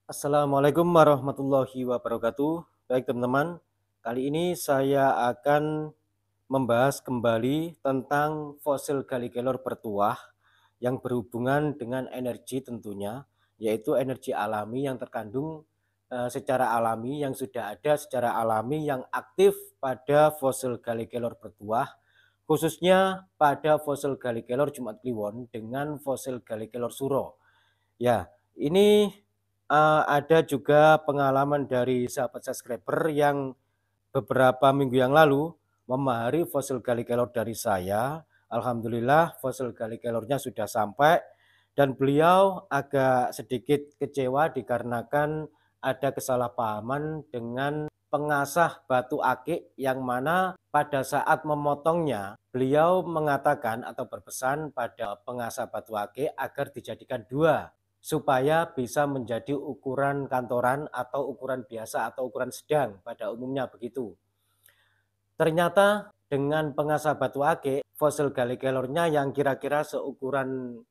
Assalamualaikum warahmatullahi wabarakatuh. Baik teman-teman, kali ini saya akan membahas kembali tentang fosil gallikelor bertuah yang berhubungan dengan energi tentunya, yaitu energi alami yang terkandung secara alami yang sudah ada secara alami yang aktif pada fosil gallikelor bertuah, khususnya pada fosil gallikelor Jumat Kliwon dengan fosil gallikelor Suro. Ya, ini ada juga pengalaman dari sahabat subscriber yang beberapa minggu yang lalu memahari fosil gallikelor dari saya. Alhamdulillah fosil gallikelornya sudah sampai dan beliau agak sedikit kecewa dikarenakan ada kesalahpahaman dengan pengasah batu akik yang mana pada saat memotongnya beliau mengatakan atau berpesan pada pengasah batu akik agar dijadikan dua supaya bisa menjadi ukuran kantoran atau ukuran biasa atau ukuran sedang pada umumnya begitu. Ternyata dengan pengasah batu akik, fosil gallikelornya yang kira-kira seukuran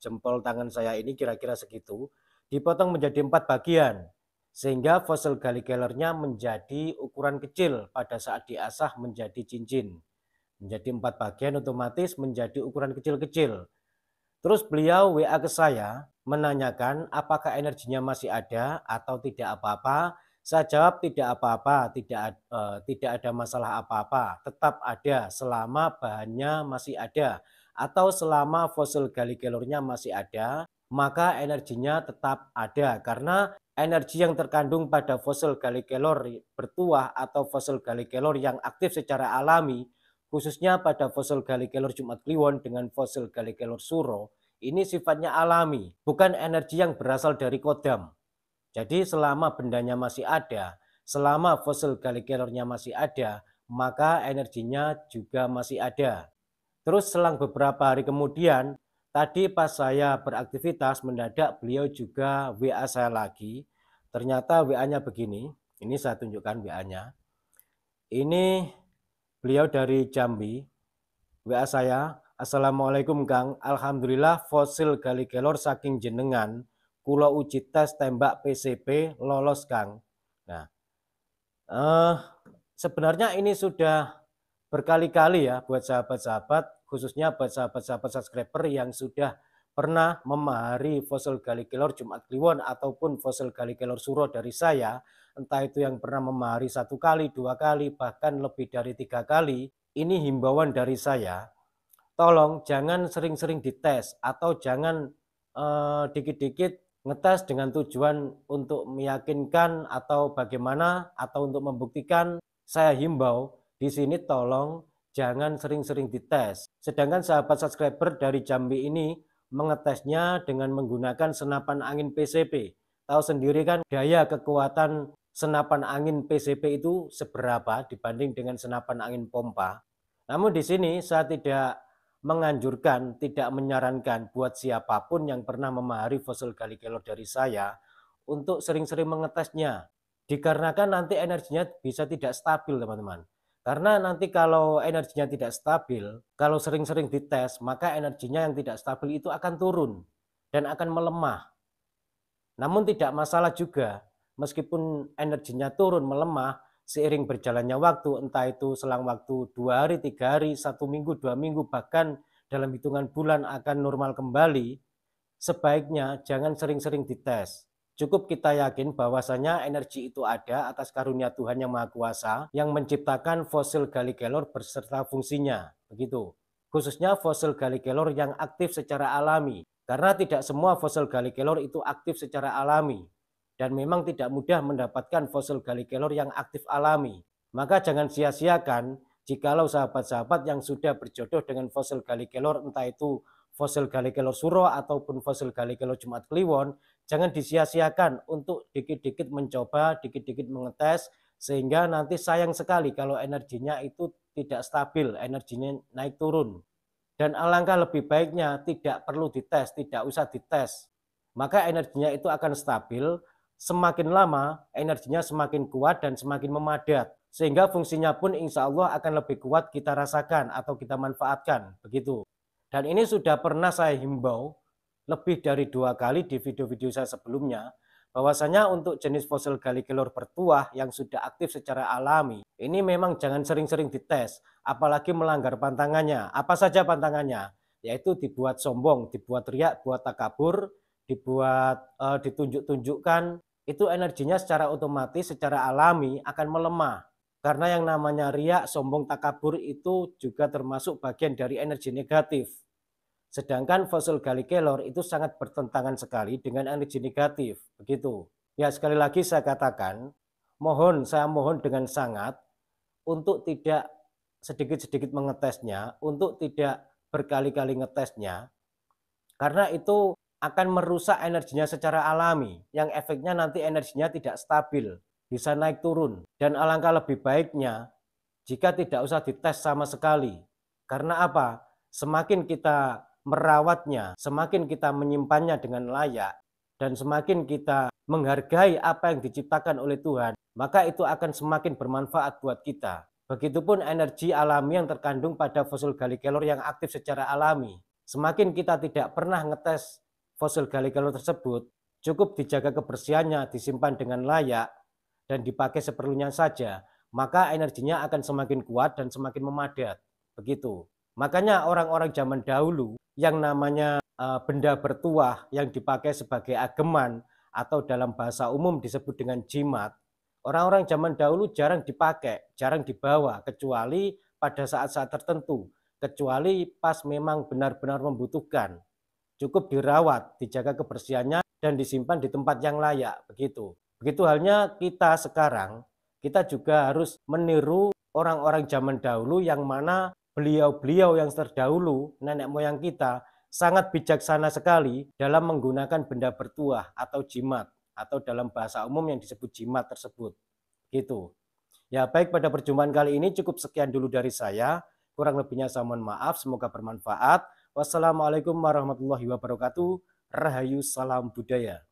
jempol tangan saya ini kira-kira segitu, dipotong menjadi 4 bagian. Sehingga fosil gallikelornya menjadi ukuran kecil pada saat diasah menjadi cincin. Menjadi 4 bagian otomatis menjadi ukuran kecil-kecil. Terus beliau WA ke saya menanyakan apakah energinya masih ada atau tidak apa-apa. Saya jawab tidak apa-apa, tidak ada masalah apa-apa, tetap ada selama bahannya masih ada atau selama fosil gallikelornya masih ada, maka energinya tetap ada karena energi yang terkandung pada fosil gallikelor bertuah atau fosil gallikelor yang aktif secara alami, khususnya pada fosil gallikelor Jumat Kliwon dengan fosil gallikelor Suro, ini sifatnya alami, bukan energi yang berasal dari kodam. Jadi selama bendanya masih ada, selama fosil gallikelornya masih ada, maka energinya juga masih ada. Terus selang beberapa hari kemudian, tadi pas saya beraktivitas mendadak beliau juga WA saya lagi. Ternyata WA-nya begini, ini saya tunjukkan WA-nya. Ini beliau dari Jambi, WA saya, Assalamualaikum Kang, Alhamdulillah fosil gallikelor saking jenengan, kula uji tes tembak PCP lolos Kang. Nah, eh, sebenarnya ini sudah berkali-kali ya buat sahabat-sahabat, khususnya buat sahabat-sahabat subscriber yang sudah pernah memahari fosil gallikelor Jumat Kliwon ataupun fosil gallikelor Suro dari saya, entah itu yang pernah memahari 1 kali, 2 kali, bahkan lebih dari 3 kali, ini himbauan dari saya, tolong jangan sering-sering dites atau jangan dikit-dikit ngetes dengan tujuan untuk meyakinkan atau bagaimana atau untuk membuktikan. Saya himbau di sini tolong jangan sering-sering dites. Sedangkan sahabat subscriber dari Jambi ini mengetesnya dengan menggunakan senapan angin PCP. Tahu sendiri kan daya kekuatan senapan angin PCP itu seberapa dibanding dengan senapan angin pompa. Namun di sini saya tidak menganjurkan, tidak menyarankan buat siapapun yang pernah memahari fosil gallikelor dari saya untuk sering-sering mengetesnya. Dikarenakan nanti energinya bisa tidak stabil teman-teman. Karena nanti kalau energinya tidak stabil, kalau sering-sering dites, maka energinya yang tidak stabil itu akan turun dan akan melemah. Namun tidak masalah juga, meskipun energinya turun melemah, seiring berjalannya waktu, entah itu selang waktu 2 hari, 3 hari, 1 minggu, 2 minggu, bahkan dalam hitungan bulan akan normal kembali, sebaiknya jangan sering-sering dites. Cukup kita yakin bahwasanya energi itu ada atas karunia Tuhan Yang Maha Kuasa yang menciptakan fosil gallikelor beserta fungsinya, begitu. Khususnya fosil gallikelor yang aktif secara alami. Karena tidak semua fosil gallikelor itu aktif secara alami dan memang tidak mudah mendapatkan fosil gallikelor yang aktif alami. Maka jangan sia-siakan jikalau sahabat-sahabat yang sudah berjodoh dengan fosil gallikelor, entah itu fosil gallikelor Suro ataupun fosil gallikelor Jumat Kliwon, jangan disia-siakan untuk dikit-dikit mencoba, dikit-dikit mengetes, sehingga nanti sayang sekali kalau energinya itu tidak stabil, energinya naik turun. Dan alangkah lebih baiknya tidak perlu dites, tidak usah dites. Maka energinya itu akan stabil, semakin lama energinya semakin kuat dan semakin memadat. Sehingga fungsinya pun insya Allah akan lebih kuat kita rasakan atau kita manfaatkan. Begitu. Dan ini sudah pernah saya himbau lebih dari 2 kali di video-video saya sebelumnya, bahwasanya untuk jenis fosil Gallikelor bertuah yang sudah aktif secara alami, ini memang jangan sering-sering dites, apalagi melanggar pantangannya. Apa saja pantangannya? Yaitu dibuat sombong, dibuat riak, buat takabur, dibuat ditunjuk-tunjukkan, itu energinya secara otomatis, secara alami akan melemah. Karena yang namanya riak, sombong, takabur itu juga termasuk bagian dari energi negatif. Sedangkan fosil Gallikelor itu sangat bertentangan sekali dengan energi negatif, begitu. Ya, sekali lagi saya katakan, saya mohon dengan sangat untuk tidak sedikit-sedikit mengetesnya, untuk tidak berkali-kali ngetesnya, karena itu akan merusak energinya secara alami, yang efeknya nanti energinya tidak stabil, bisa naik turun. Dan alangkah lebih baiknya jika tidak usah dites sama sekali. Karena apa? Semakin kita merawatnya, semakin kita menyimpannya dengan layak, dan semakin kita menghargai apa yang diciptakan oleh Tuhan, maka itu akan semakin bermanfaat buat kita. Begitupun energi alami yang terkandung pada fosil Gallikelor yang aktif secara alami. Semakin kita tidak pernah ngetes fosil Gallikelor tersebut, cukup dijaga kebersihannya, disimpan dengan layak, dan dipakai seperlunya saja, maka energinya akan semakin kuat dan semakin memadat. Begitu. Makanya orang-orang zaman dahulu yang namanya benda bertuah yang dipakai sebagai ageman atau dalam bahasa umum disebut dengan jimat, orang-orang zaman dahulu jarang dipakai, jarang dibawa, kecuali pada saat-saat tertentu, kecuali pas memang benar-benar membutuhkan. Cukup dirawat, dijaga kebersihannya, dan disimpan di tempat yang layak, begitu. Begitu halnya kita sekarang, kita juga harus meniru orang-orang zaman dahulu yang mana beliau-beliau yang terdahulu, nenek moyang kita, sangat bijaksana sekali dalam menggunakan benda bertuah atau jimat, atau dalam bahasa umum yang disebut jimat tersebut. Gitu. Ya, baik, pada perjumpaan kali ini cukup sekian dulu dari saya. Kurang lebihnya saya mohon maaf, semoga bermanfaat. Wassalamualaikum warahmatullahi wabarakatuh. Rahayu, salam budaya.